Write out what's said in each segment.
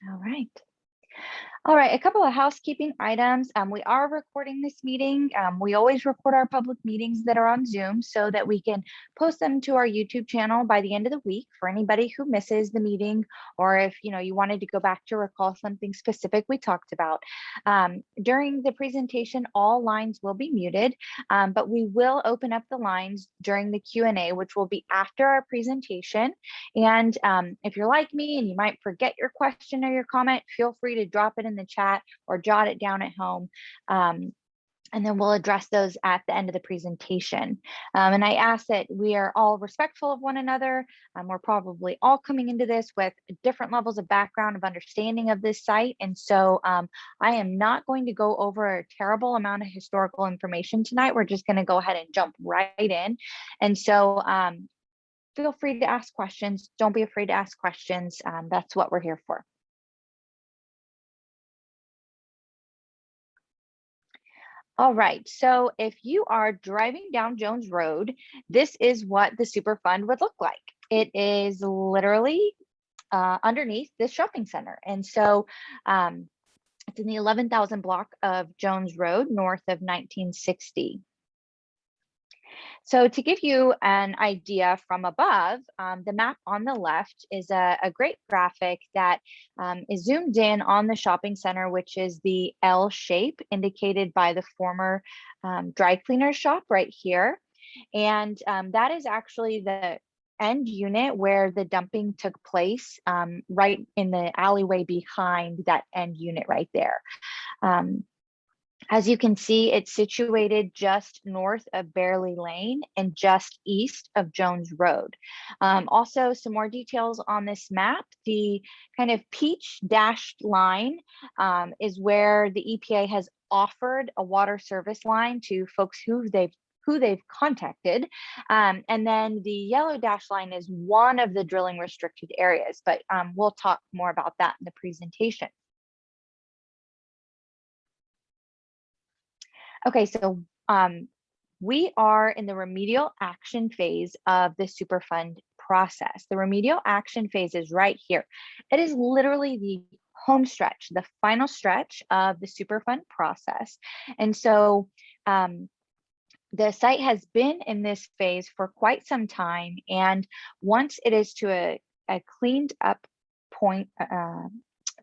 All right. All right, a couple of housekeeping items. We are recording this meeting. We always record our public meetings that are on Zoom so that we can post them to our YouTube channel by the end of the week for anybody who misses the meeting, or if you wanted to go back to recall something specific we talked about. During the presentation, all lines will be muted, but we will open up the lines during the Q&A, which will be after our presentation. And if you're like me and you might forget your question or your comment, feel free to drop it in the chat or jot it down at home. And then we'll address those at the end of the presentation. And I ask that we are all respectful of one another. We're probably all coming into this with different levels of background of understanding of this site. And so I am not going to go over a terrible amount of historical information tonight. We're just going to go ahead and jump right in. And so feel free to ask questions. Don't be afraid to ask questions. That's what we're here for. All right, so if you are driving down Jones Road, this is what the Superfund would look like. It is literally underneath this shopping center. And so it's in the 11,000 block of Jones Road, north of 1960. So to give you an idea from above, the map on the left is a great graphic that is zoomed in on the shopping center, which is the L shape indicated by the former dry cleaner shop right here. And that is actually the end unit where the dumping took place, right in the alleyway behind that end unit right there. As you can see, it's situated just north of Bearley Lane and just east of Jones Road. Also, some more details on this map. The kind of peach dashed line is where the EPA has offered a water service line to folks who they've contacted. And then the yellow dash line is one of the drilling restricted areas, but we'll talk more about that in the presentation. Okay, so we are in the remedial action phase of the Superfund process. The remedial action phase is right here. It is literally the home stretch, the final stretch of the Superfund process. And so the site has been in this phase for quite some time. And once it is to a cleaned up point,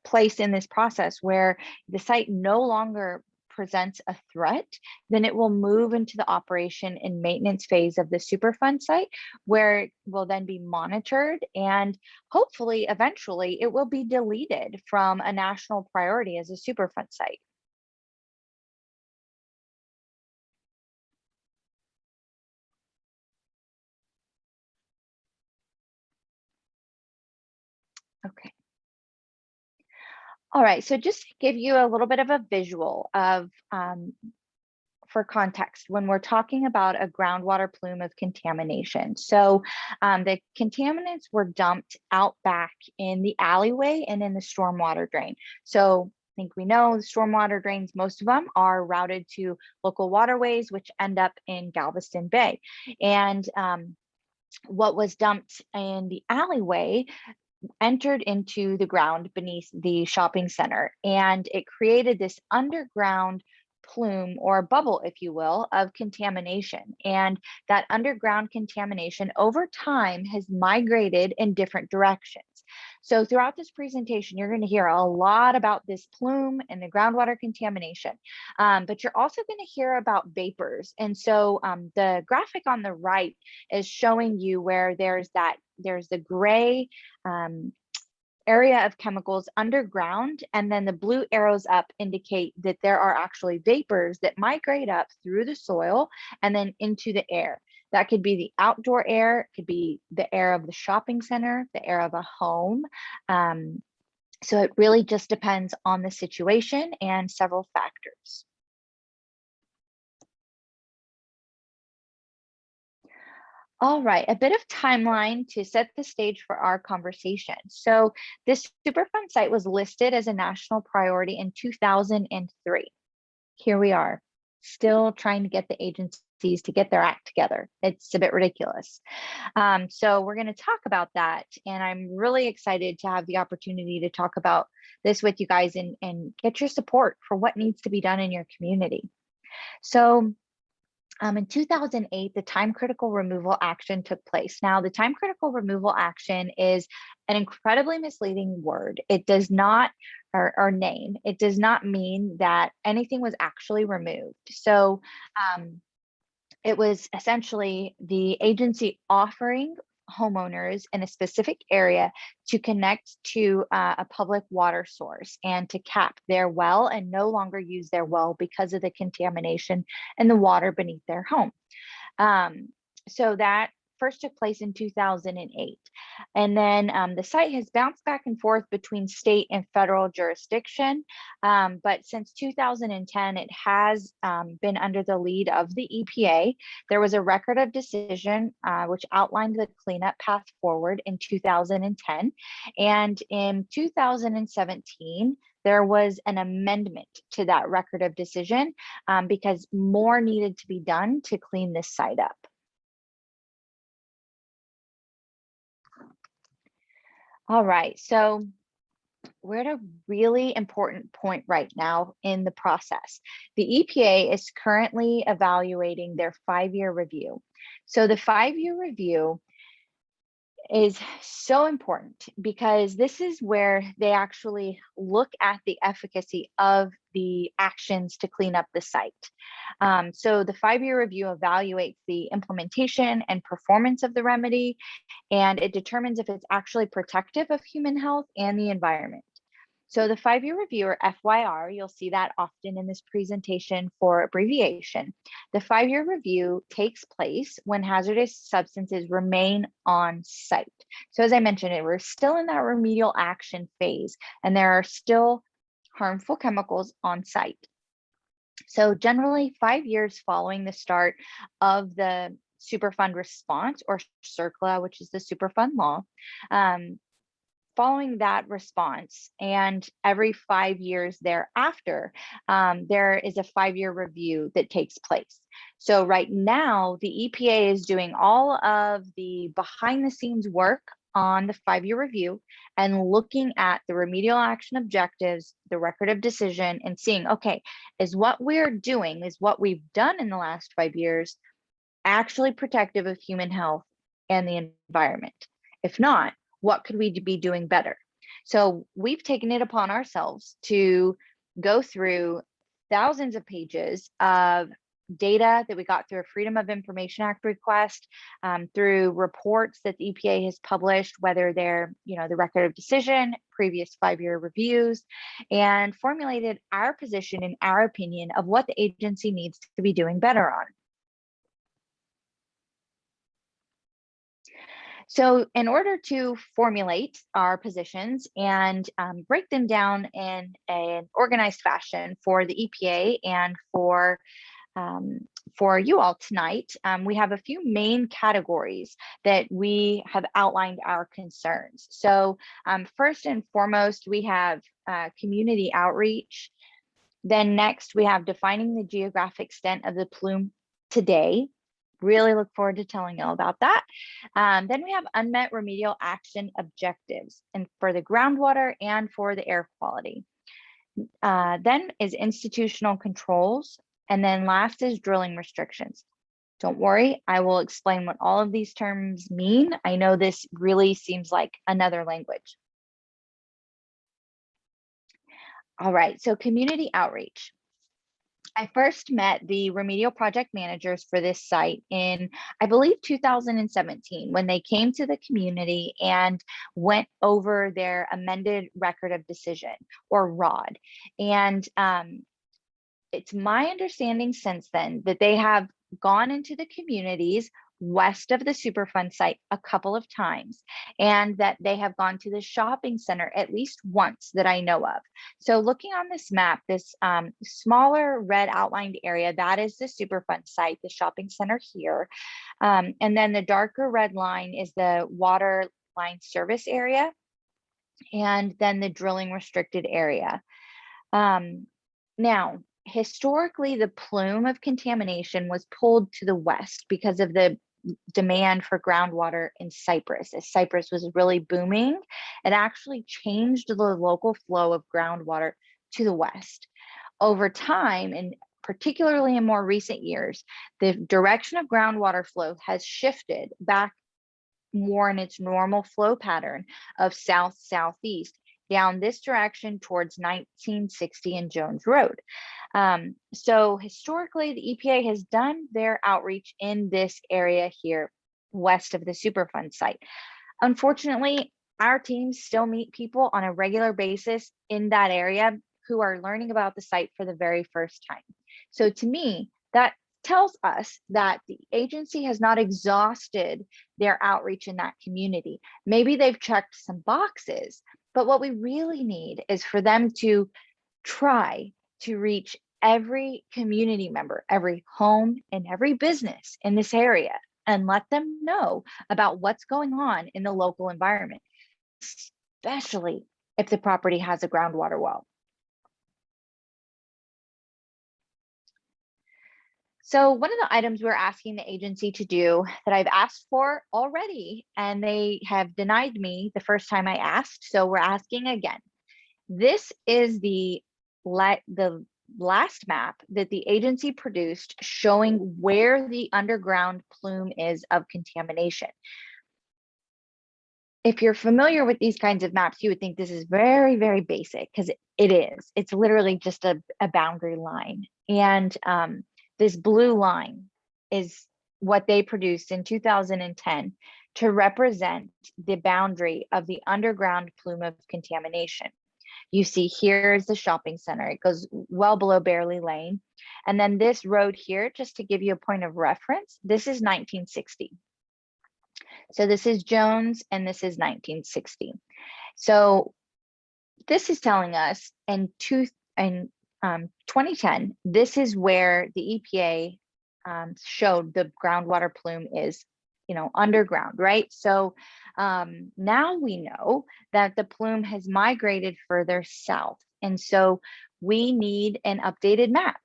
place in this process where the site no longer presents a threat, then it will move into the operation and maintenance phase of the Superfund site, where it will then be monitored and hopefully eventually it will be deleted from a national priority as a Superfund site. Okay. All right, so just to give you a little bit of a visual of for context, when we're talking about a groundwater plume of contamination. So the contaminants were dumped out back in the alleyway and in the stormwater drain. So I think we know the stormwater drains, most of them are routed to local waterways, which end up in Galveston Bay. And what was dumped in the alleyway entered into the ground beneath the shopping center, and it created this underground plume or bubble, if you will, of contamination. And that underground contamination over time has migrated in different directions. So throughout this presentation, you're going to hear a lot about this plume and the groundwater contamination, but you're also going to hear about vapors. And so the graphic on the right is showing you where there's the gray area of chemicals underground, and then the blue arrows up indicate that there are actually vapors that migrate up through the soil and then into the air. That could be the outdoor air, it could be the air of the shopping center, the air of a home. So it really just depends on the situation and several factors. All right, a bit of timeline to set the stage for our conversation. So this Superfund site was listed as a national priority in 2003. Here we are, still trying to get the agency agencies to get their act together. It's a bit ridiculous. So we're going to talk about that. And I'm really excited to have the opportunity to talk about this with you guys and get your support for what needs to be done in your community. So in 2008, the time critical removal action took place. Now, the time critical removal action is an incredibly misleading word. It does not, or name, it does not mean that anything was actually removed. So it was essentially the agency offering homeowners in a specific area to connect to a public water source and to cap their well and no longer use their well because of the contamination in the water beneath their home. So that first took place in 2008. And then the site has bounced back and forth between state and federal jurisdiction. But since 2010, it has been under the lead of the EPA. There was a record of decision which outlined the cleanup path forward in 2010. And in 2017, there was an amendment to that record of decision because more needed to be done to clean this site up. All right, so we're at a really important point right now in the process. The EPA is currently evaluating their 5-year review. So the 5-year review is so important because this is where they actually look at the efficacy of the actions to clean up the site. So the 5-year review evaluates the implementation and performance of the remedy, and it determines if it's actually protective of human health and the environment. So the 5-year review, or FYR, you'll see that often in this presentation for abbreviation. The 5-year review takes place when hazardous substances remain on site. So as I mentioned, we're still in that remedial action phase, and there are still harmful chemicals on site. So generally 5 years following the start of the Superfund response, or CERCLA, which is the Superfund law, following that response and every 5 years thereafter, there is a 5-year review that takes place. So right now, the EPA is doing all of the behind the scenes work on the 5-year review and looking at the remedial action objectives, the record of decision, and seeing, okay, is what we're doing, is what we've done in the last 5 years actually protective of human health and the environment? If not, what could we be doing better? So we've taken it upon ourselves to go through thousands of pages of data that we got through a Freedom of Information Act request, through reports that the EPA has published, whether they're, the record of decision, previous 5-year reviews, and formulated our position and our opinion of what the agency needs to be doing better on. So in order to formulate our positions and break them down in an organized fashion for the EPA and for you all tonight, we have a few main categories that we have outlined our concerns. So first and foremost, we have community outreach. Then next, we have defining the geographic extent of the plume today. Really look forward to telling you all about that. Then we have unmet remedial action objectives, and for the groundwater and for the air quality. Then is institutional controls. And then last is drilling restrictions. Don't worry, I will explain what all of these terms mean. I know this really seems like another language. All right, so community outreach. I first met the remedial project managers for this site in, I believe, 2017, when they came to the community and went over their amended record of decision, or ROD. And it's my understanding since then that they have gone into the communities west of the Superfund site a couple of times, and that they have gone to the shopping center at least once that I know of. So looking on this map, this smaller red outlined area, that is the Superfund site, the shopping center here. And then the darker red line is the water line service area, and then the drilling restricted area. Now, historically, the plume of contamination was pulled to the west because of the demand for groundwater in Cyprus. As Cyprus was really booming, it actually changed the local flow of groundwater to the west. Over time, and particularly in more recent years, the direction of groundwater flow has shifted back more in its normal flow pattern of south-southeast down this direction towards 1960 and Jones Road. So historically, the EPA has done their outreach in this area here west of the Superfund site. Unfortunately, our teams still meet people on a regular basis in that area who are learning about the site for the very first time. So to me, that tells us that the agency has not exhausted their outreach in that community. Maybe they've checked some boxes, but what we really need is for them to try to reach every community member, every home, and every business in this area and let them know about what's going on in the local environment, especially if the property has a groundwater well. So one of the items we're asking the agency to do that I've asked for already, and they have denied me the first time I asked, so we're asking again. This is the last map that the agency produced showing where the underground plume is of contamination. If you're familiar with these kinds of maps, you would think this is very, very basic, because it is. It's literally just a boundary line. And this blue line is what they produced in 2010 to represent the boundary of the underground plume of contamination. You see here is the shopping center. It goes well below Bearley Lane. And then this road here, just to give you a point of reference, this is 1960. So this is Jones and this is 1960. So this is telling us in 2010, this is where the EPA showed the groundwater plume is, underground, right? So now we know that the plume has migrated further south. And so we need an updated map.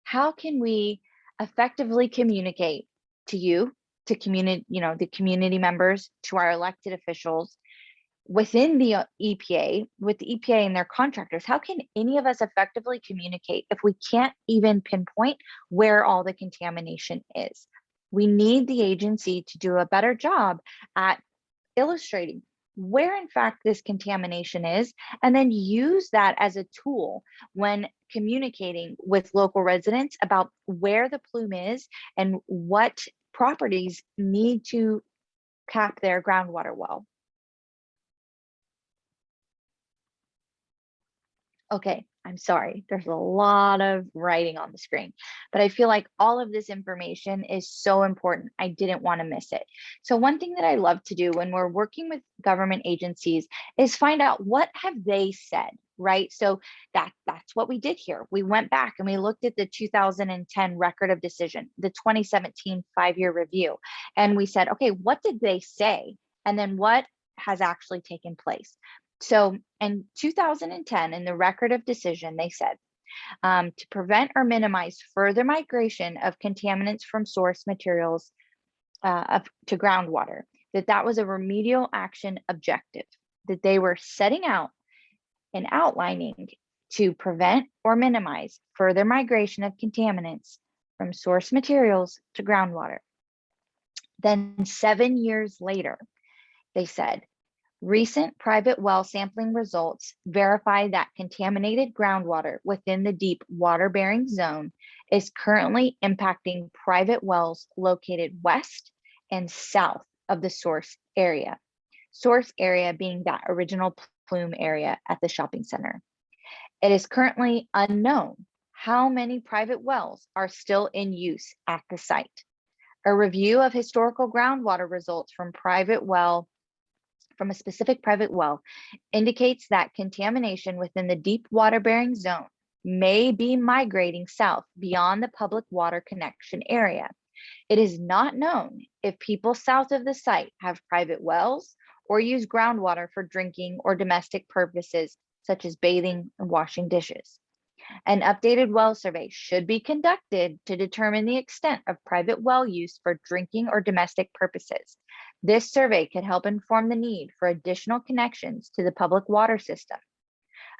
How can we effectively communicate to you, to community, the community members, to our elected officials within the EPA, with the EPA and their contractors? How can any of us effectively communicate if we can't even pinpoint where all the contamination is? We need the agency to do a better job at illustrating where in fact this contamination is, and then use that as a tool when communicating with local residents about where the plume is and what properties need to cap their groundwater well. Okay, I'm sorry, there's a lot of writing on the screen, but I feel like all of this information is so important. I didn't want to miss it. So one thing that I love to do when we're working with government agencies is find out what have they said, right? So that's what we did here. We went back and we looked at the 2010 record of decision, the 2017 5-year review, and we said, okay, what did they say? And then what has actually taken place? So in 2010, in the record of decision, they said, to prevent or minimize further migration of contaminants from source materials to groundwater, that was a remedial action objective that they were setting out and outlining to prevent or minimize further migration of contaminants from source materials to groundwater. Then 7 years later, they said, recent private well sampling results verify that contaminated groundwater within the deep water-bearing zone is currently impacting private wells located west and south of the source area being that original plume area at the shopping center. It is currently unknown how many private wells are still in use at the site. A review of historical groundwater results from a specific private well indicates that contamination within the deep water-bearing zone may be migrating south beyond the public water connection area. It is not known if people south of the site have private wells or use groundwater for drinking or domestic purposes, such as bathing and washing dishes. An updated well survey should be conducted to determine the extent of private well use for drinking or domestic purposes. This survey could help inform the need for additional connections to the public water system,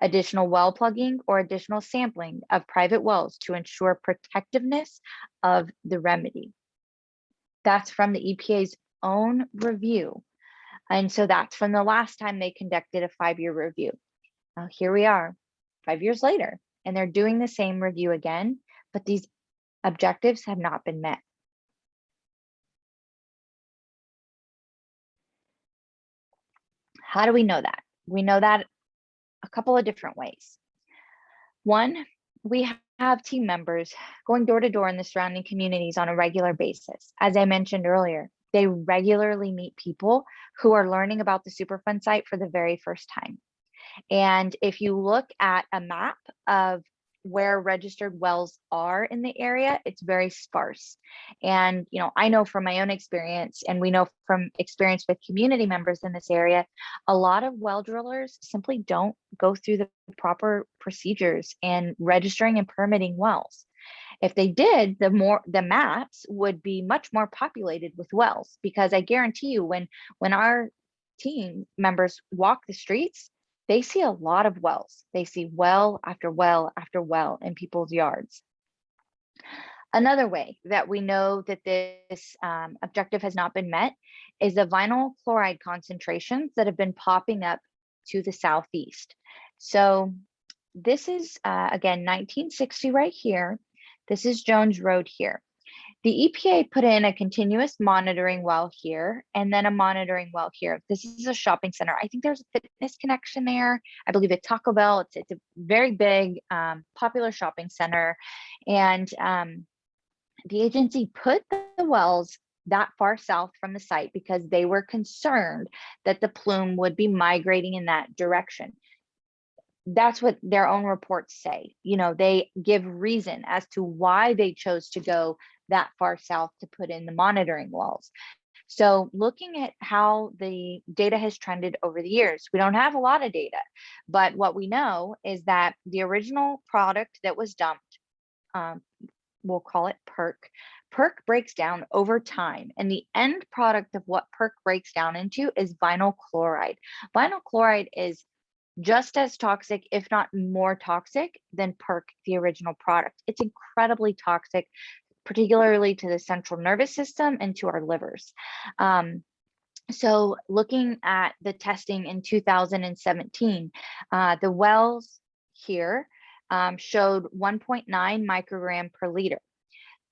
additional well plugging, or additional sampling of private wells to ensure protectiveness of the remedy. That's from the EPA's own review. And so that's from the last time they conducted a 5-year review. Now here we are, 5 years later, and they're doing the same review again, but these objectives have not been met. How do we know that? We know that a couple of different ways. One, we have team members going door to door in the surrounding communities on a regular basis. As I mentioned earlier, they regularly meet people who are learning about the Superfund site for the very first time. And if you look at a map of where registered wells are in the area, it's very sparse. And, I know from my own experience, and we know from experience with community members in this area, a lot of well drillers simply don't go through the proper procedures in registering and permitting wells. If they did, the maps would be much more populated with wells, because I guarantee you when our team members walk the streets, they see a lot of wells. They see well after well after well in people's yards. Another way that we know that this objective has not been met is the vinyl chloride concentrations that have been popping up to the southeast. So this is, again, 1960 right here. This is Jones Road here. The EPA put in a continuous monitoring well here, and then a monitoring well here. This is a shopping center. I think there's a fitness connection there. I believe it's Taco Bell. It's a very big, popular shopping center. And the agency put the wells that far south from the site because they were concerned that the plume would be migrating in that direction. That's what their own reports say. They give reason as to why they chose to go that far south to put in the monitoring wells. So looking at how the data has trended over the years, we don't have a lot of data, but what we know is that the original product that was dumped, we'll call it PERC. PERC breaks down over time, and the end product of what PERC breaks down into is vinyl chloride. Vinyl chloride is just as toxic, if not more toxic, than PERC, the original product. It's incredibly toxic, particularly to the central nervous system and to our livers. So looking at the testing in 2017, the wells here showed 1.9 microgram per liter.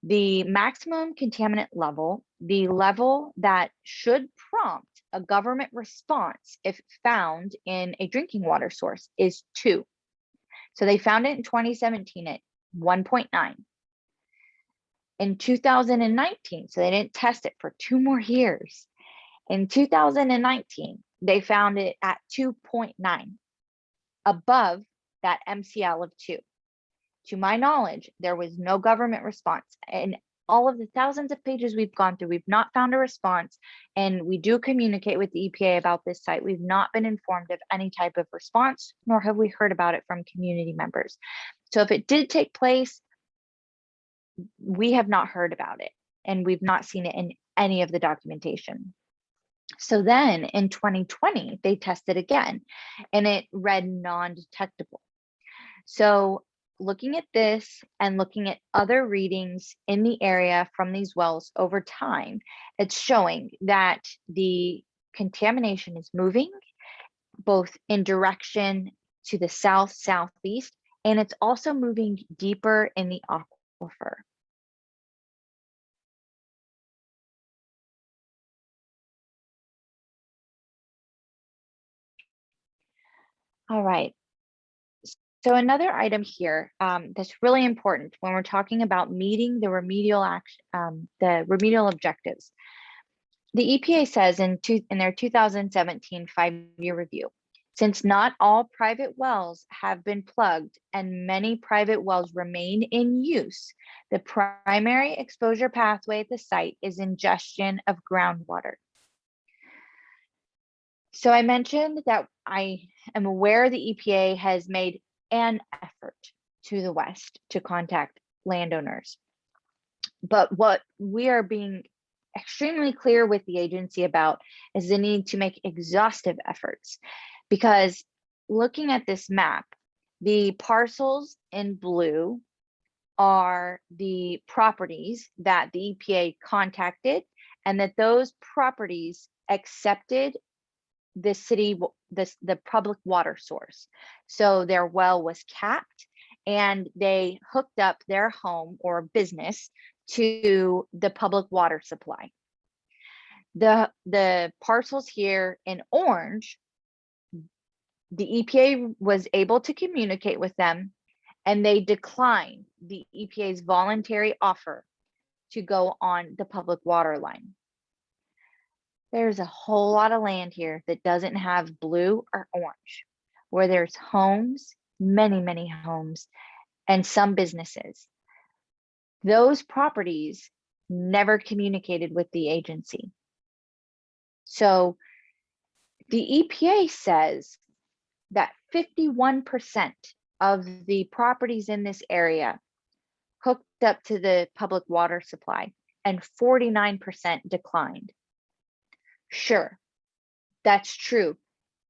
The maximum contaminant level, the level that should prompt a government response if found in a drinking water source, is 2. So they found it in 2017 at 1.9. In 2019, so they didn't test it for 2 more years. In 2019, they found it at 2.9, above that MCL of 2. To my knowledge, there was no government response. In all of the thousands of pages we've gone through, we've not found a response, and we do communicate with the EPA about this site. We've not been informed of any type of response, nor have we heard about it from community members. So if it did take place, we have not heard about it, and we've not seen it in any of the documentation. So then in 2020, they tested again, and it read non-detectable. So looking at this and looking at other readings in the area from these wells over time, it's showing that the contamination is moving both in direction to the south, southeast, and it's also moving deeper in the aquifer. All right. So another item here that's really important when we're talking about meeting the remedial objectives. The EPA says in their 2017 5-year review, since not all private wells have been plugged and many private wells remain in use, the primary exposure pathway at the site is ingestion of groundwater. So I mentioned that I am aware the EPA has made an effort to the west to contact landowners. But what we are being extremely clear with the agency about is the need to make exhaustive efforts, because looking at this map, the parcels in blue are the properties that the EPA contacted, and that those properties accepted the city, the public water source. So their well was capped and they hooked up their home or business to the public water supply. The parcels here in orange, the EPA was able to communicate with them, and they declined the EPA's voluntary offer to go on the public water line. There's a whole lot of land here that doesn't have blue or orange, where there's homes, many homes, and some businesses. Those properties never communicated with the agency. So the EPA says that 51% of the properties in this area hooked up to the public water supply and 49% declined. Sure, that's true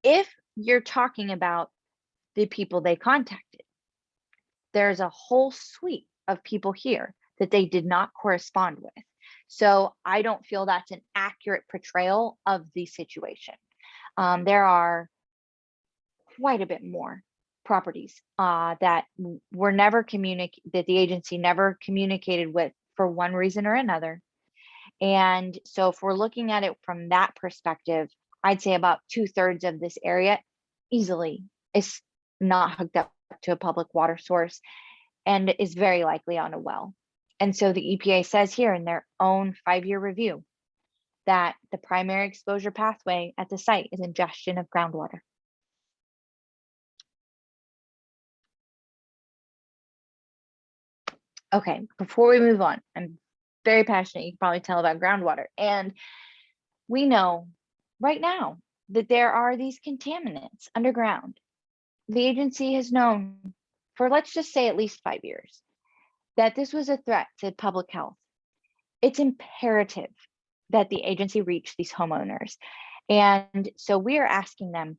if you're talking about the people they contacted. There's a whole suite of people here that they did not correspond with. So I don't feel that's an accurate portrayal of the situation. There are quite a bit more properties that were never that the agency never communicated with for one reason or another. And so if we're looking at it from that perspective, I'd say about 2/3 of this area easily is not hooked up to a public water source and is very likely on a well. And so the EPA says here in their own 5-year review that the primary exposure pathway at the site is ingestion of groundwater. Okay, before we move on, I'm very passionate, you can probably tell, about groundwater. And we know right now that there are these contaminants underground. The agency has known for, let's just say, at least 5 years that this was a threat to public health. It's imperative that the agency reach these homeowners. And so we are asking them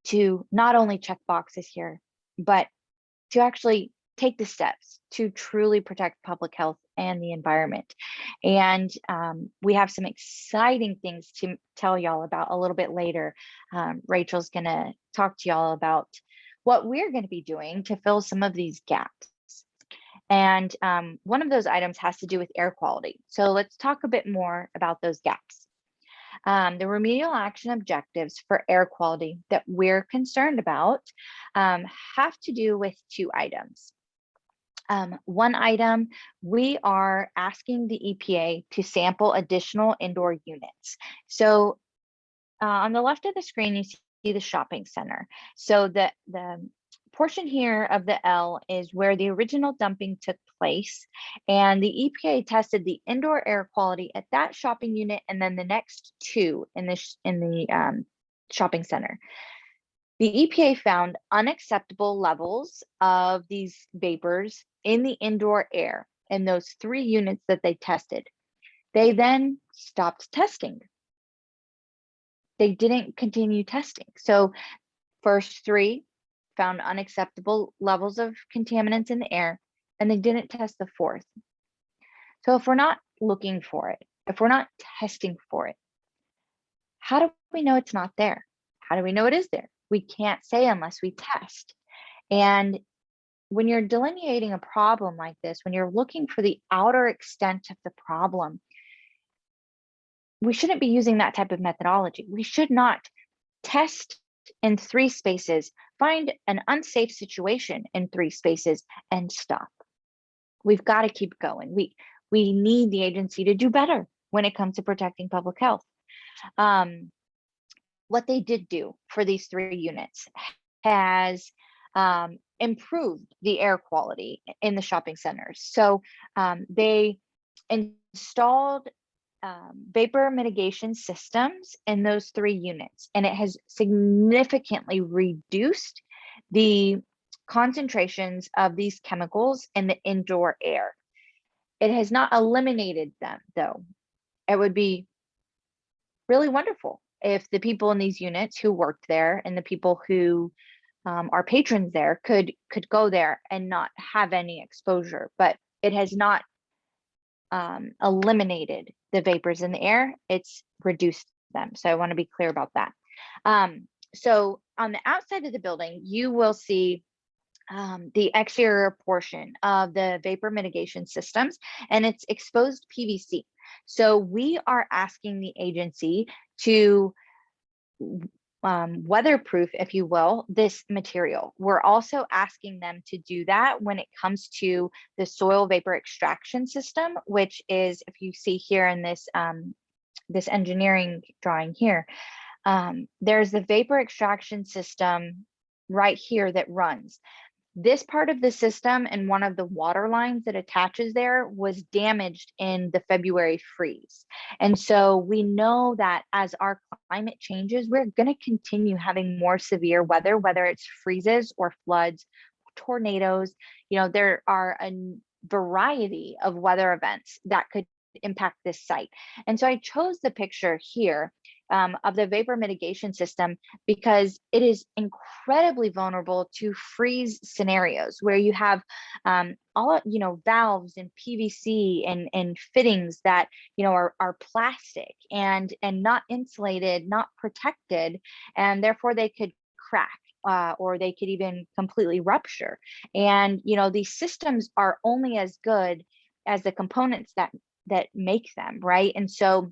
to not only check boxes here, but to actually take the steps to truly protect public health and the environment. And we have some exciting things to tell y'all about a little bit later. Rachel's gonna talk to y'all about what we're gonna be doing to fill some of these gaps. And one of those items has to do with air quality. So let's talk a bit more about those gaps. The remedial action objectives for air quality that we're concerned about have to do with 2 items. One item, we are asking the EPA to sample additional indoor units. So on the left of the screen, you see the shopping center. So the portion here of the L is where the original dumping took place, and the EPA tested the indoor air quality at that shopping unit and then the next 2 in the shopping center. The EPA found unacceptable levels of these vapors in the indoor air in those 3 units that they tested. They then stopped testing. They didn't continue testing. So first 3 found unacceptable levels of contaminants in the air, and they didn't test the 4th. So if we're not looking for it, if we're not testing for it, how do we know it's not there? How do we know it is there? We can't say unless we test. And when you're delineating a problem like this, when you're looking for the outer extent of the problem, we shouldn't be using that type of methodology. We should not test in 3 spaces, find an unsafe situation in 3 spaces, and stop. We've got to keep going. We need the agency to do better when it comes to protecting public health. What they did do for these 3 units has improved the air quality in the shopping centers. So they installed vapor mitigation systems in those 3 units, and it has significantly reduced the concentrations of these chemicals in the indoor air. It has not eliminated them, though. It would be really wonderful if the people in these units who worked there and the people who are patrons there could go there and not have any exposure, but it has not eliminated the vapors in the air. It's reduced them. So I want to be clear about that. So on the outside of the building, you will see the exterior portion of the vapor mitigation systems, and it's exposed PVC. So we are asking the agency to weatherproof, if you will, this material. We're also asking them to do that when it comes to the soil vapor extraction system, which is, if you see here in this this engineering drawing here, there's the vapor extraction system right here that runs. This part of the system and one of the water lines that attaches there was damaged in the February freeze. And so we know that as our climate changes, we're going to continue having more severe weather, whether it's freezes or floods, tornadoes. You know, there are a variety of weather events that could impact this site. And so I chose the picture here of the vapor mitigation system because it is incredibly vulnerable to freeze scenarios where you have all, you know, valves and PVC and fittings that, you know, are plastic and not insulated, not protected, and therefore they could crack. Or they could even completely rupture. And, you know, these systems are only as good as the components that make them, right? And so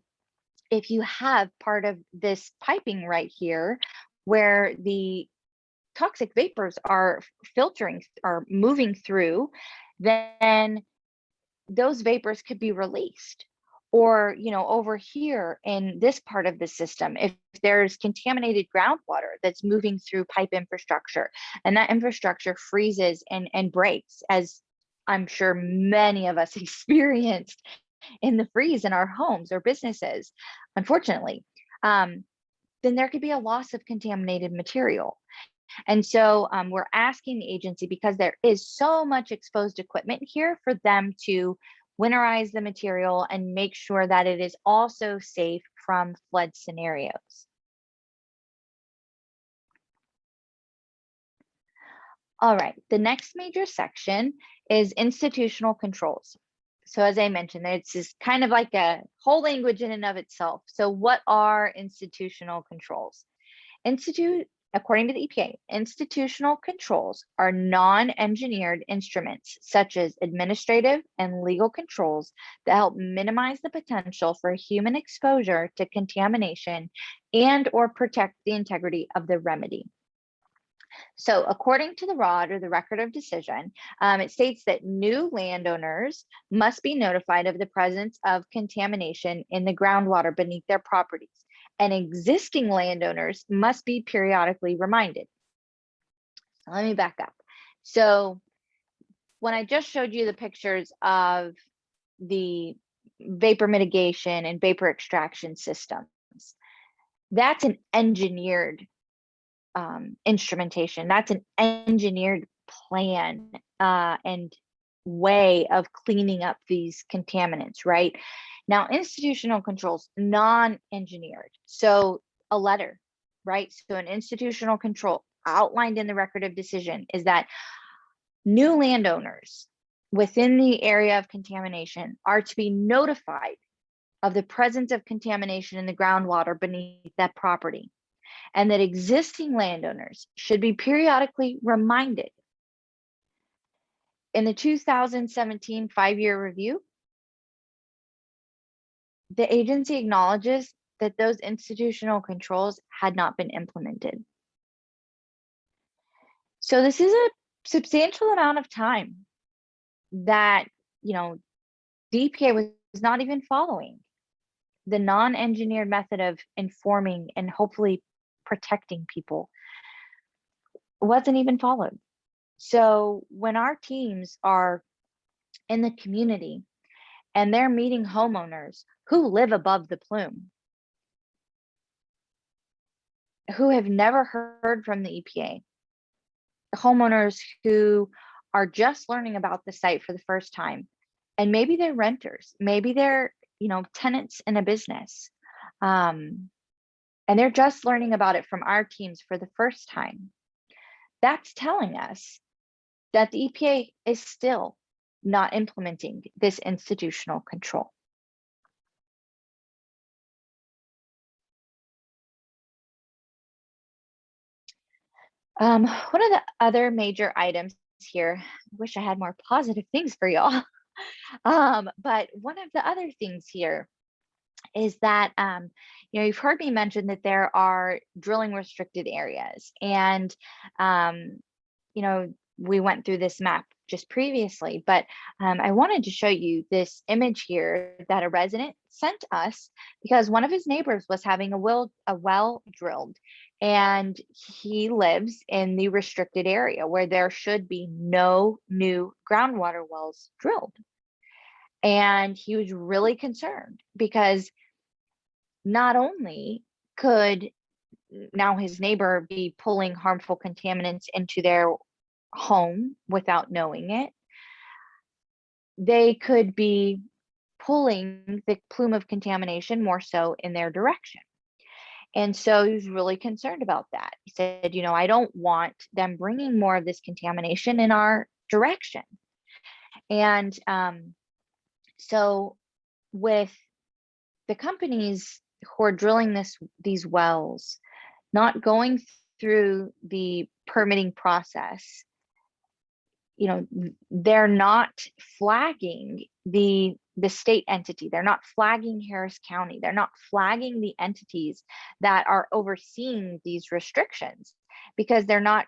if you have part of this piping right here where the toxic vapors are filtering or moving through, then those vapors could be released. Or, you know, over here in this part of the system, if there's contaminated groundwater that's moving through pipe infrastructure and that infrastructure freezes and breaks, as I'm sure many of us experienced in the freeze in our homes or businesses, unfortunately, then there could be a loss of contaminated material. And so we're asking the agency, because there is so much exposed equipment here, for them to winterize the material and make sure that it is also safe from flood scenarios. All right, the next major section is institutional controls. So as I mentioned, it's just kind of like a whole language in and of itself. So what are institutional controls? According to the EPA, institutional controls are non-engineered instruments such as administrative and legal controls that help minimize the potential for human exposure to contamination and or protect the integrity of the remedy. So according to the ROD, or the Record of Decision, it states that new landowners must be notified of the presence of contamination in the groundwater beneath their properties, and existing landowners must be periodically reminded. So let me back up. So when I just showed you the pictures of the vapor mitigation and vapor extraction systems, that's an engineered instrumentation. That's an engineered plan and way of cleaning up these contaminants, right? Now, institutional controls, non-engineered. So a letter, right? So an institutional control outlined in the Record of Decision is that new landowners within the area of contamination are to be notified of the presence of contamination in the groundwater beneath that property, and that existing landowners should be periodically reminded. In the 2017 5-year review, the agency acknowledges that those institutional controls had not been implemented. So this is a substantial amount of time that, you know, the EPA was not even following the non-engineered method of informing and hopefully protecting people. Wasn't even followed. So when our teams are in the community and they're meeting homeowners who live above the plume, who have never heard from the EPA, homeowners who are just learning about the site for the first time, and maybe they're renters, maybe they're, tenants in a business, and they're just learning about it from our teams for the first time. That's telling us that the EPA is still not implementing this institutional control. One of the other major items here, I wish I had more positive things for y'all. But one of the other things here is that, you've heard me mention that there are drilling restricted areas, and, we went through this map just previously, but I wanted to show you this image here that a resident sent us because one of his neighbors was having a well drilled, and he lives in the restricted area where there should be no new groundwater wells drilled. And he was really concerned because not only could now his neighbor be pulling harmful contaminants into their home without knowing it, they could be pulling the plume of contamination more so in their direction. And so he was really concerned about that. He said, I don't want them bringing more of this contamination in our direction. And so with the companies who are drilling these wells not going through the permitting process, they're not flagging the state entity. They're not flagging Harris County. They're not flagging the entities that are overseeing these restrictions because they're not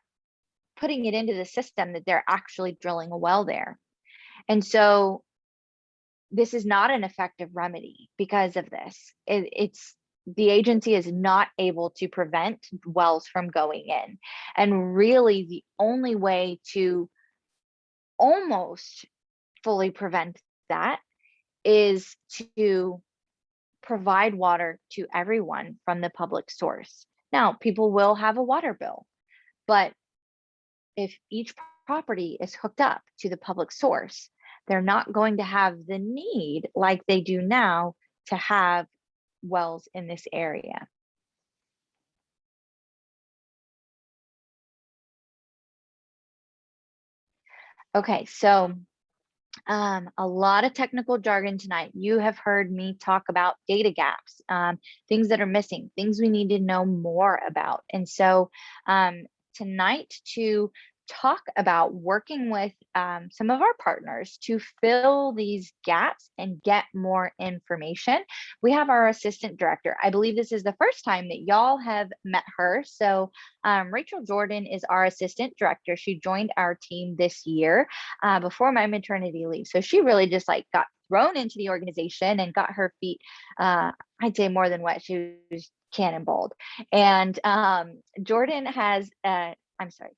putting it into the system that they're actually drilling a well there. And so this is not an effective remedy because of this. It's the agency is not able to prevent wells from going in. And really the only way to almost fully prevent that is to provide water to everyone from the public source. Now, people will have a water bill, but if each property is hooked up to the public source, they're not going to have the need like they do now to have wells in this area. Okay, so a lot of technical jargon tonight. You have heard me talk about data gaps, things that are missing, things we need to know more about. And so tonight, to talk about working with some of our partners to fill these gaps and get more information, we have our assistant director. I believe this is the first time that y'all have met her. So Rachel Jordan is our assistant director. She joined our team this year before my maternity leave. So she really just got thrown into the organization and got her feet, I'd say more than wet. She was cannonballed. And Jordan has, I'm sorry,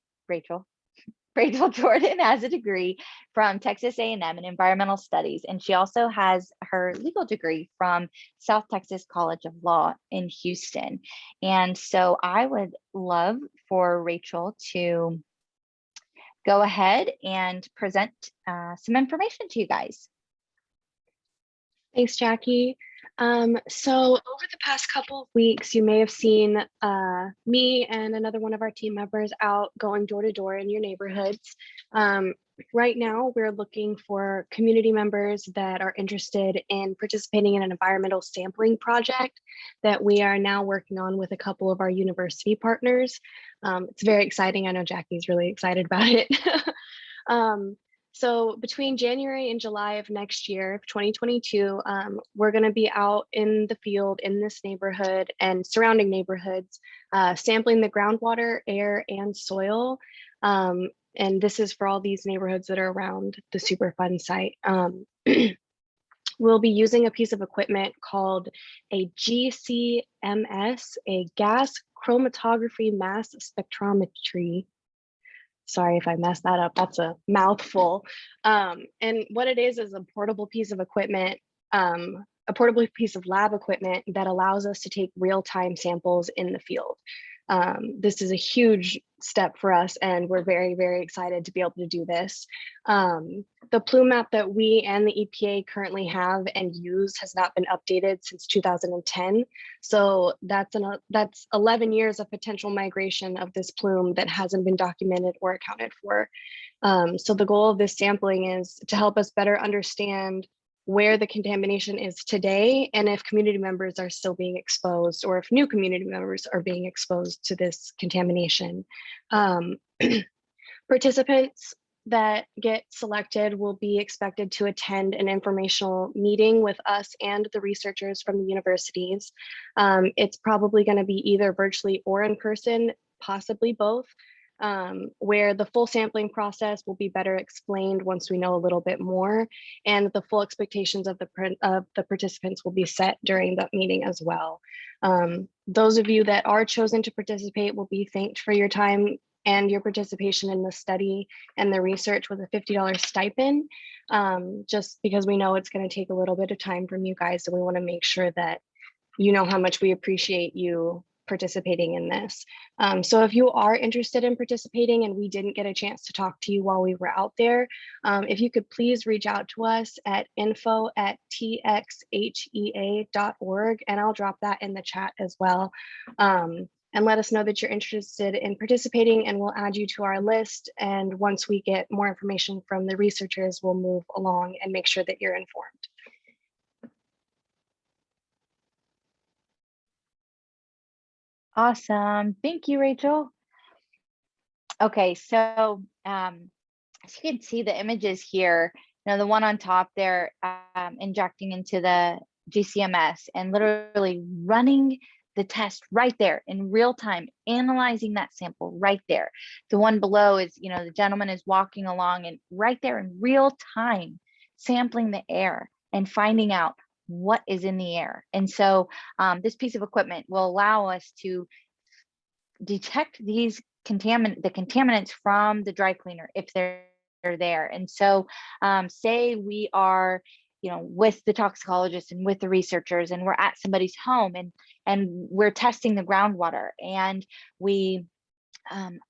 Rachel Jordan has a degree from Texas A&M in environmental studies, and she also has her legal degree from South Texas College of Law in Houston. And so I would love for Rachel to go ahead and present some information to you guys. Thanks, Jackie. So over the past couple of weeks, you may have seen me and another one of our team members out going door to door in your neighborhoods. Right now, we're looking for community members that are interested in participating in an environmental sampling project that we are now working on with a couple of our university partners. It's very exciting. I know Jackie's really excited about it. So between January and July of next year, 2022, we're going to be out in the field in this neighborhood and surrounding neighborhoods, sampling the groundwater, air, and soil. And this is for all these neighborhoods that are around the Superfund site. We'll be using a piece of equipment called a GCMS, a gas chromatography mass spectrometry. Sorry if I messed that up, that's a mouthful. And what it is a portable piece of equipment, a portable piece of lab equipment that allows us to take real-time samples in the field. This is a huge step for us, and we're very, very excited to be able to do this. The Plume map that we and the EPA currently have and use has not been updated since 2010. So that's 11 years of potential migration of this plume that hasn't been documented or accounted for. So the goal of this sampling is to help us better understand where the contamination is today, and if community members are still being exposed, or if new community members are being exposed to this contamination. Participants that get selected will be expected to attend an informational meeting with us and the researchers from the universities. It's probably going to be either virtually or in person, possibly both. Where the full sampling process will be better explained once we know a little bit more, and the full expectations of the participants will be set during that meeting as well. Those of you that are chosen to participate will be thanked for your time and your participation in the study and the research with a $50 stipend, just because we know it's going to take a little bit of time from you guys, and we want to make sure that you know how much we appreciate you participating in this. So if you are interested in participating and we didn't get a chance to talk to you while we were out there, if you could please reach out to us at info@txhea.org, and I'll drop that in the chat as well. And let us know that you're interested in participating, and we'll add you to our list. And once we get more information from the researchers, we'll move along and make sure that you're informed. Awesome. Thank you, Rachel. Okay, so as you can see the images here, the one on top there, injecting into the GCMS and literally running the test right there in real time, analyzing that sample right there. The one below is, the gentleman is walking along and right there in real time, sampling the air and finding out what is in the air. And so this piece of equipment will allow us to detect these contaminants from the dry cleaner if they're there. And so say we are with the toxicologist and with the researchers, and we're at somebody's home and we're testing the groundwater, and we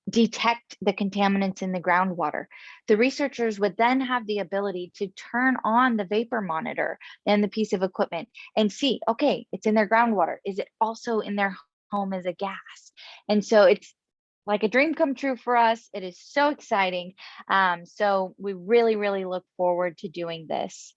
detect the contaminants in the groundwater. The researchers would then have the ability to turn on the vapor monitor and the piece of equipment and see, okay, it's in their groundwater. Is it also in their home as a gas? And so it's like a dream come true for us. It is so exciting. So we really, really look forward to doing this.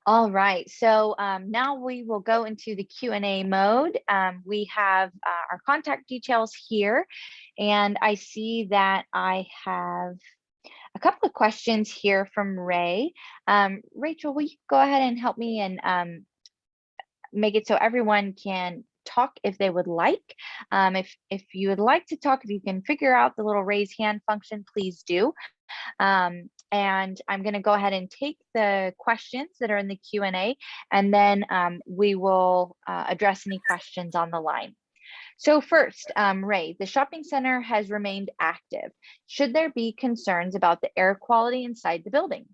All right, so now we will go into the Q&A mode. We have our contact details here, and I see that I have a couple of questions here from Ray. Rachel, will you go ahead and help me and make it so everyone can talk if they would like? If you would like to talk, if you can figure out the little raise hand function, please do. And I'm going to go ahead and take the questions that are in the Q&A, and then we will address any questions on the line. So first, Ray, the shopping center has remained active. Should there be concerns about the air quality inside the building?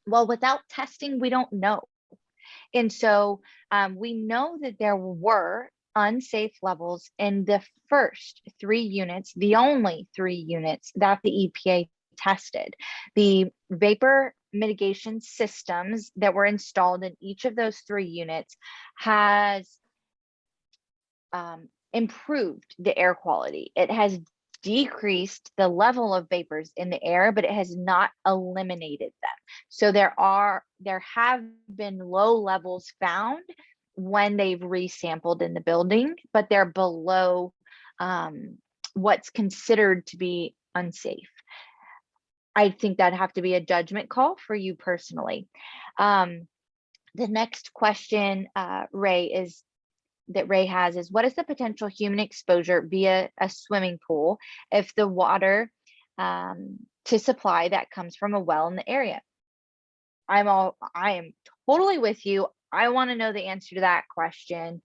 Well, without testing, we don't know. And so we know that there were unsafe levels in the first 3 units, the only 3 units that the EPA tested. The vapor mitigation systems that were installed in each of those 3 units has improved the air quality. It has decreased the level of vapors in the air, but it has not eliminated them. So there have been low levels found when they've resampled in the building, but they're below what's considered to be unsafe. I think that'd have to be a judgment call for you personally. The next question, Ray has is, what is the potential human exposure via a swimming pool if the water to supply that comes from a well in the area? I am totally with you. I want to know the answer to that question.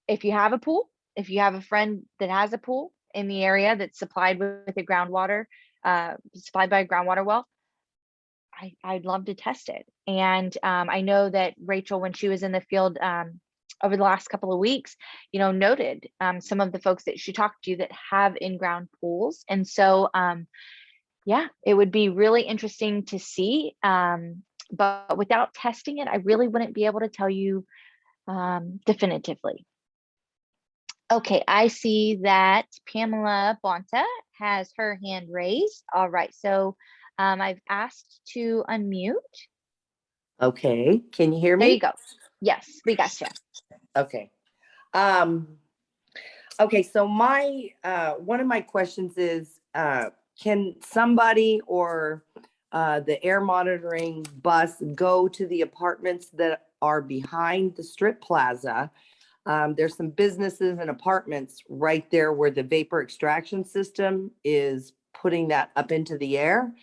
If you have a pool, if you have a friend that has a pool in the area that's supplied with the groundwater, supplied by a groundwater well, I'd love to test it. And I know that Rachel, when she was in the field over the last couple of weeks, noted some of the folks that she talked to that have in-ground pools. And so, yeah, it would be really interesting to see. But without testing it, I really wouldn't be able to tell you definitively. Okay, I see that Pamela Bonta has her hand raised. All right, so I've asked to unmute. Okay, can you hear me? There you go. Yes, we got you. Okay. Okay, so my one of my questions is, can somebody or the air monitoring bus go to the apartments that are behind the strip plaza? There's some businesses and apartments right there where the vapor extraction system is putting that up into the air.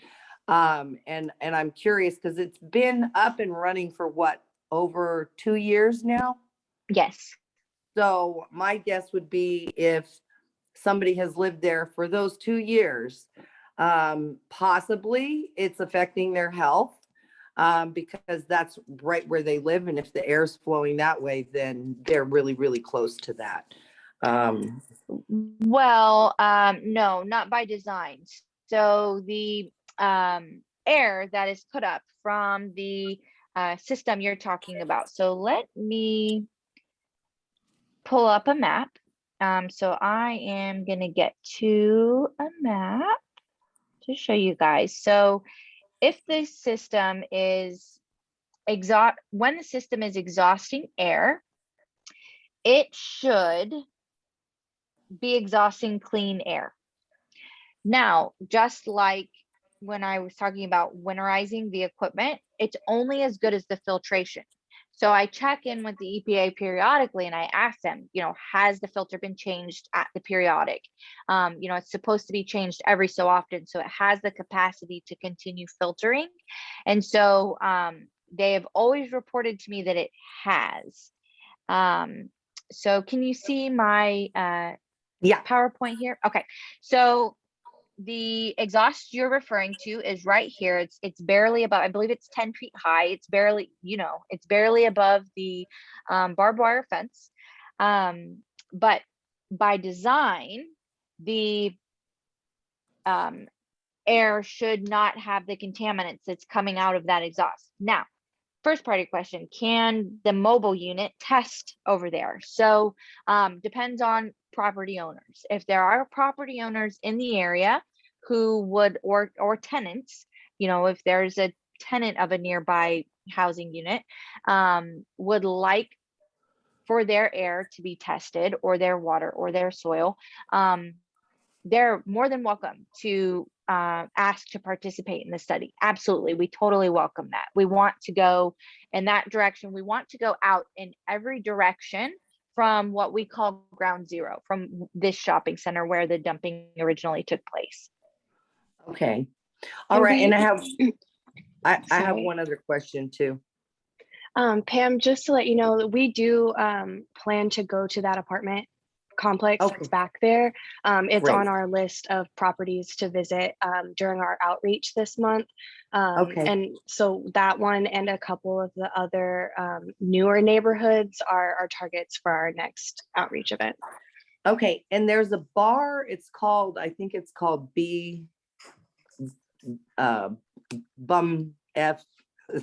And I'm curious because it's been up and running for what, over 2 years now? Yes. So my guess would be if somebody has lived there for those 2 years, possibly it's affecting their health, because that's right where they live. And if the air is flowing that way, then they're really, really close to that. Well, no, not by design. So the air that is put up from the system you're talking about. So let me pull up a map. So I am going to get to a map to show you guys. So if the system is when the system is exhausting air, it should be exhausting clean air. Now, just like when I was talking about winterizing the equipment, it's only as good as the filtration. So I check in with the EPA periodically and I ask them, has the filter been changed at the periodic? It's supposed to be changed every so often, so it has the capacity to continue filtering. And so they have always reported to me that it has. So can you see my Yeah. PowerPoint here? Okay, so the exhaust you're referring to is right here. It's barely above, I believe it's 10 feet high. It's barely, it's barely above the barbed wire fence. But by design, the air should not have the contaminants that's coming out of that exhaust. Now, first part of your question, can the mobile unit test over there? So depends on property owners. If there are property owners in the area who would, or tenants, if there's a tenant of a nearby housing unit, would like for their air to be tested, or their water or their soil, they're more than welcome to ask to participate in the study. Absolutely, we totally welcome that. We want to go in that direction. We want to go out in every direction from what we call ground zero, from this shopping center where the dumping originally took place. Okay. All right. And I have Sorry. one other question too. Pam, just to let you know, we do plan to go to that apartment complex that's back there. It's Great. on our list of properties to visit during our outreach this month. And so that one and a couple of the other newer neighborhoods are targets for our next outreach event. Okay. And there's a bar, I think it's called Bum F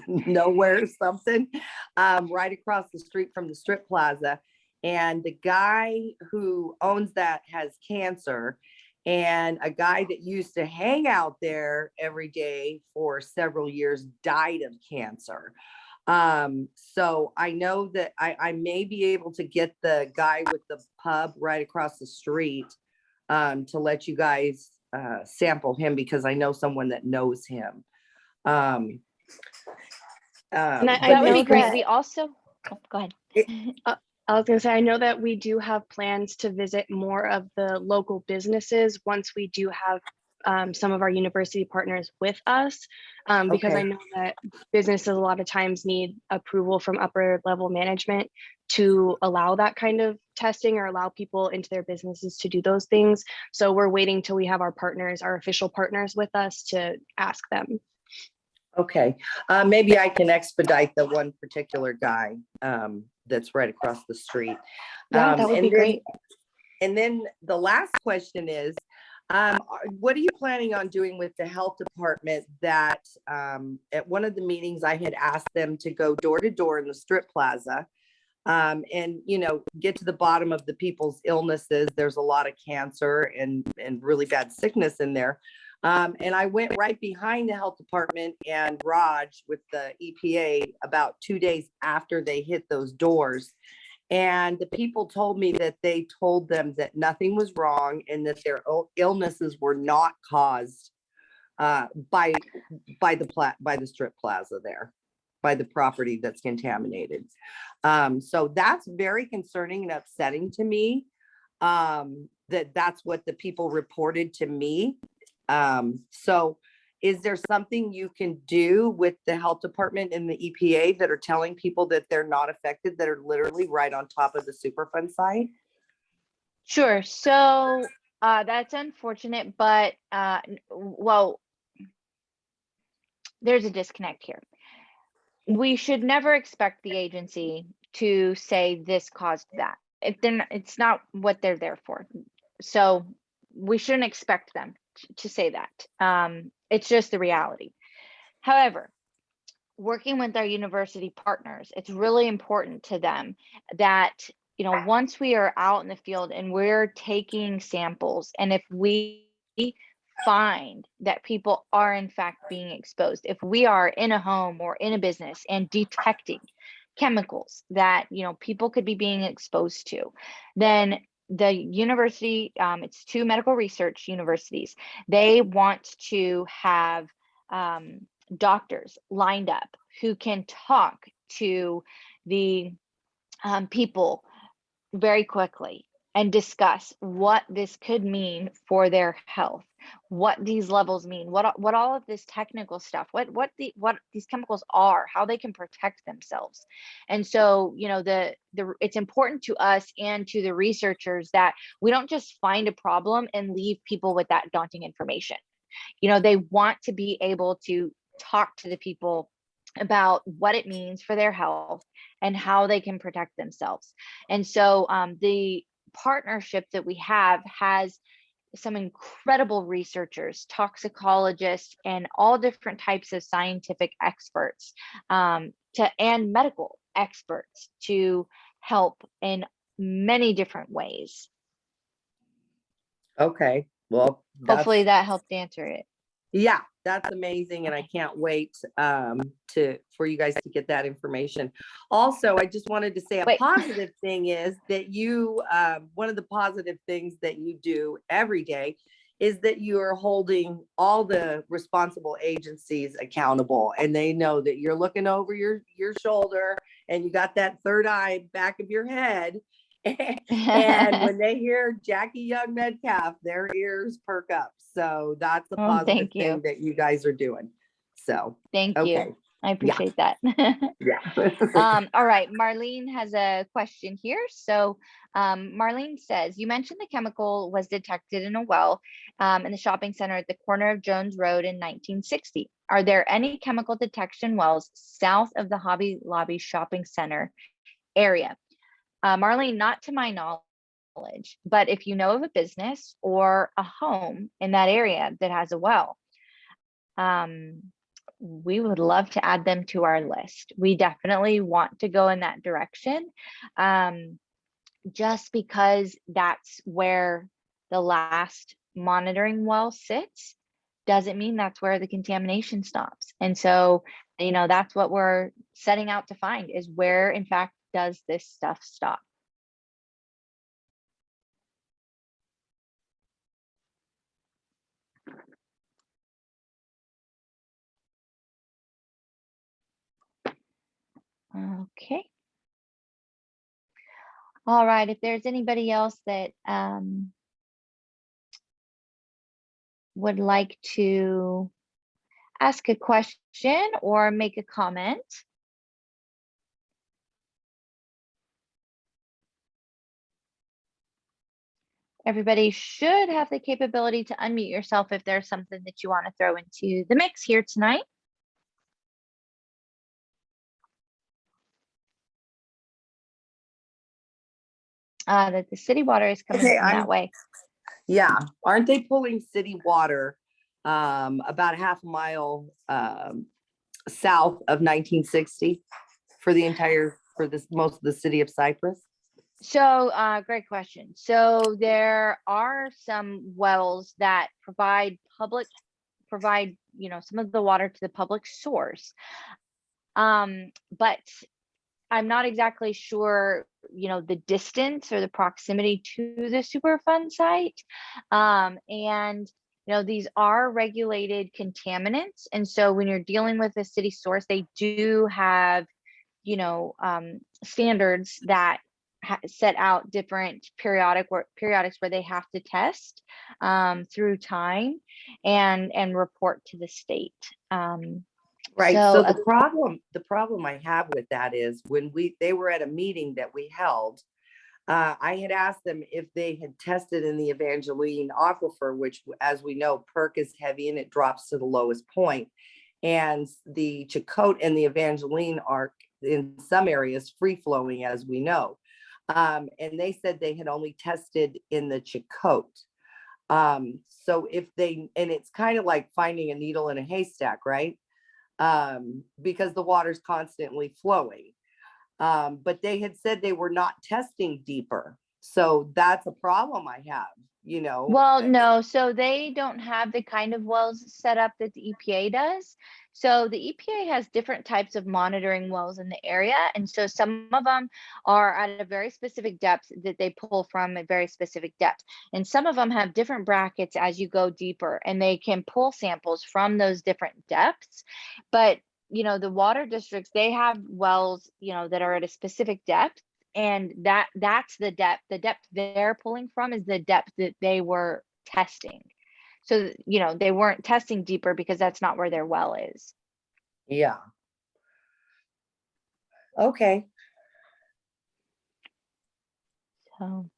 Nowhere something, right across the street from the strip plaza. And the guy who owns that has cancer, and a guy that used to hang out there every day for several years died of cancer. So I know that I may be able to get the guy with the pub right across the street to let you guys sample him, because I know someone that knows him. And That would be great. We also, go ahead. I was going to say, I know that we do have plans to visit more of the local businesses once we do have some of our university partners with us, because I know that businesses a lot of times need approval from upper level management to allow that kind of testing or allow people into their businesses to do those things. So we're waiting till we have our partners, our official partners with us, to ask them. Okay, maybe I can expedite the one particular guy that's right across the street. Yeah, that would be great. And then the last question is, what are you planning on doing with the health department that at one of the meetings I had asked them to go door to door in the strip plaza and, you know, get to the bottom of the people's illnesses. There's a lot of cancer and really bad sickness in there. And I went right behind the health department and Raj with the EPA about 2 days after they hit those doors. And the people told me that they told them that nothing was wrong and that their illnesses were not caused by the strip plaza there, by the property that's contaminated. So that's very concerning and upsetting to me. That's what the people reported to me. So is there something you can do with the health department and the EPA that are telling people that they're not affected, that are literally right on top of the Superfund site? Sure. So that's unfortunate, but well, there's a disconnect here. We should never expect the agency to say this caused that. If they're not, it's not what they're there for. So we shouldn't expect them to say that. It's just the reality. However, working with our university partners, it's really important to them that, you know, once we are out in the field and we're taking samples, and if we find that people are in fact being exposed, if we are in a home or in a business and detecting chemicals that, you know, people could be being exposed to, then the university, it's 2 medical research universities, they want to have doctors lined up who can talk to the people very quickly and discuss what this could mean for their health, what these levels mean, what all of this technical stuff, what these chemicals are, how they can protect themselves. And so, you know, it's important to us and to the researchers that we don't just find a problem and leave people with that daunting information. You know, they want to be able to talk to the people about what it means for their health and how they can protect themselves. And so the partnership that we have has some incredible researchers, toxicologists, and all different types of scientific experts and medical experts to help in many different ways. Okay, well, Hopefully that helped answer it. yeah, that's amazing. And I can't wait for you guys to get that information. Also, I just wanted to say a positive thing is that you, one of the positive things that you do every day is that you are holding all the responsible agencies accountable, and they know that you're looking over your shoulder and you got that third eye back of your head. And when they hear Jackie Young Metcalf, their ears perk up. So that's a positive thing that you guys are doing. So thank you. I appreciate that. Yeah. All right, Marlene has a question here. So Marlene says, you mentioned the chemical was detected in a well in the shopping center at the corner of Jones Road in 1960. Are there any chemical detection wells south of the Hobby Lobby shopping center area? Marlene, not to my knowledge, but if you know of a business or a home in that area that has a well, we would love to add them to our list. We definitely want to go in that direction, just because that's where the last monitoring well sits doesn't mean that's where the contamination stops. And so, you know, that's what we're setting out to find, is where in fact does this stuff stop. Okay. All right, if there's anybody else that would like to ask a question or make a comment. Everybody should have the capability to unmute yourself if there's something that you want to throw into the mix here tonight. that the city water is coming Okay, from that way. Yeah, aren't they pulling city water about half a mile south of 1960 for most of the city of Cyprus? So, great question. So there are some wells that provide, some of the water to the public source. But I'm not exactly sure, the distance or the proximity to the Superfund site. And these are regulated contaminants. And so when you're dealing with a city source, they do have, standards that set out different periodics where they have to test through time and report to the state. Right. So So the problem I have with that is when they were at a meeting that we held, I had asked them if they had tested in the Evangeline aquifer, which, as we know, perk is heavy and it drops to the lowest point. And the Chakotay and the Evangeline are in some areas free flowing, as we know. And they said they had only tested in the Chakotay. So and it's kind of like finding a needle in a haystack, right? Because the water's constantly flowing. But they had said they were not testing deeper. So that's a problem I have, well, no, so they don't have the kind of wells set up that the EPA does. So the EPA has different types of monitoring wells in the area. And so some of them are at a very specific depth that they pull from a very specific depth. And some of them have different brackets as you go deeper, and they can pull samples from those different depths. But the water districts, they have wells, that are at a specific depth. And that's the depth they're pulling from is the depth that they were testing. So, they weren't testing deeper because that's not where their well is. Yeah. Okay. So,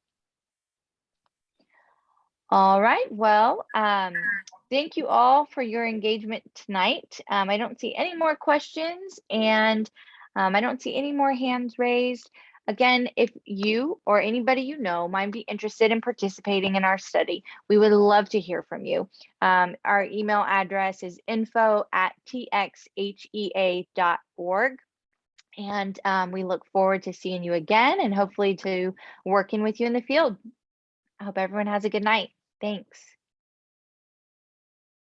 all right. Well, thank you all for your engagement tonight. I don't see any more questions, and I don't see any more hands raised. Again, if you or anybody might be interested in participating in our study, we would love to hear from you. Our email address is info@txhea.org. And we look forward to seeing you again and hopefully to working with you in the field. I hope everyone has a good night. Thanks.